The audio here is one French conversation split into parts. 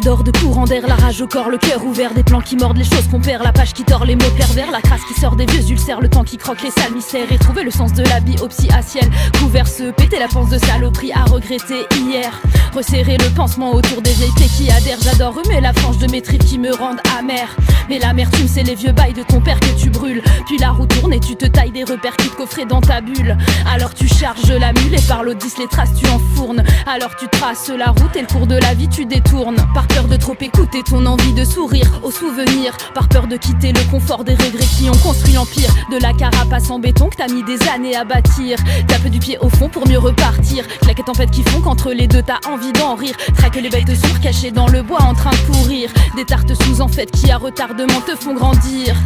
d'or, de courant d'air, la rage au corps, le cœur ouvert, des plans qui mordent, les choses qu'on perd, la page qui tord, les mots pervers, la crasse qui sort des vieux ulcères, le temps qui croque les sales mystères, et trouver le sens de la biopsie à ciel couvert, se péter la panse de saloperie à regretter hier, resserrer le pansement autour des vieilles plaies qui adhèrent. J'adore humer la frange de mes tripes qui me rendent amère, mais l'amertume c'est les vieux bails de ton père que tu brûles, puis la roue tourne et tu te tailles des repères qui te coffraient dans ta bulle. Alors tu charges la mule et par l'O10 les traces tu enfournes, alors tu traces la route et le cours de la vie tu détournes, par peur de trop écouter ton envie de sourire aux souvenirs, par peur de quitter le confort des regrets qui ont construit l'empire, de la carapace en béton que t'as mis des années à bâtir. Tape du pied au fond pour mieux repartir, claque et tempête qui font qu'entre les deux t'as envie d'en rire, traque les bêtes sourds cachées dans le bois en train de pourrir, des tartes sous en fait qui à retardement te font grandir.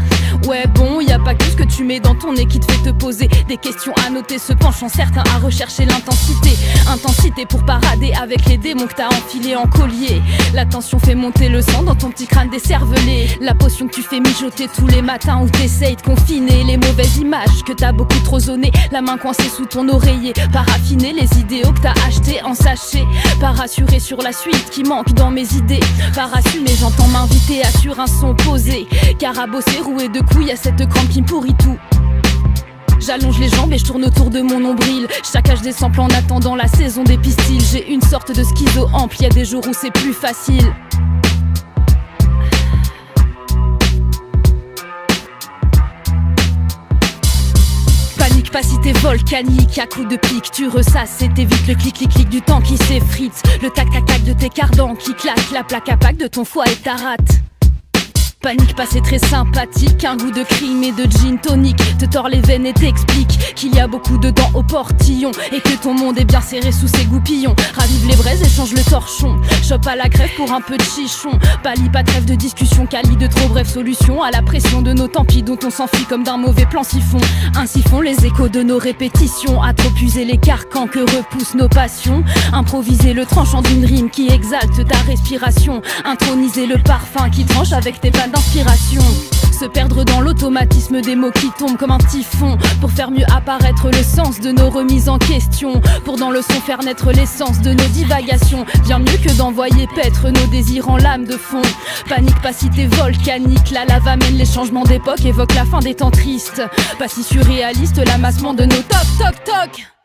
Ouais bon, y a pas que ce que tu mets dans ton nez qui te fait te poser des questions à noter, se penchant certains à rechercher l'intensité, intensité pour parader avec les démons que t'as enfilés en collier. La tension fait monter le sang dans ton petit crâne décervelé, la potion que tu fais mijoter tous les matins où t'essayes de confiner les mauvaises images que t'as beaucoup trop zonées, la main coincée sous ton oreiller, pas raffiner les idéaux que t'as achetés en sachet, pas rassurer sur la suite qui manque dans mes idées, pas rassumer j'entends m'inviter à sur un son posé, carabossé roué de couilles à cette crampe qui me pourrit tout. J'allonge les jambes et je tourne autour de mon nombril, saccage des samples en attendant la saison des pistils. J'ai une sorte de schizo ample, y a des jours où c'est plus facile. Panique pas si t'es volcanique, à coups de pique tu ressasses et t'évites le clic-clic-clic du temps qui s'effrite, le tac-tac-tac de tes cardans qui claquent, la plaque à pack de ton foie et ta rate. Panique pas c'est très sympathique, un goût de crime et de gin tonic te tord les veines et t'explique qu'il y a beaucoup de dents au portillon et que ton monde est bien serré sous ses goupillons. Ravive les braises et change le torchon, chope à la grève pour un peu de chichon, palie pas trêve de discussion, quali de trop brèves solutions à la pression de nos tant pis dont on s'enfuit comme d'un mauvais plan siphon. Ainsi font les échos de nos répétitions, à trop user les carcans que repoussent nos passions, improviser le tranchant d'une rime qui exalte ta respiration, introniser le parfum qui tranche avec tes pannes d'inspiration, se perdre dans l'automatisme des mots qui tombent comme un typhon, pour faire mieux apparaître le sens de nos remises en question, pour dans le son faire naître l'essence de nos divagations, bien mieux que d'envoyer paître nos désirs en lame de fond. Panique pas si t'es volcanique, la lave amène les changements d'époque, évoque la fin des temps tristes, pas si surréaliste l'amassement de nos toc toc toc.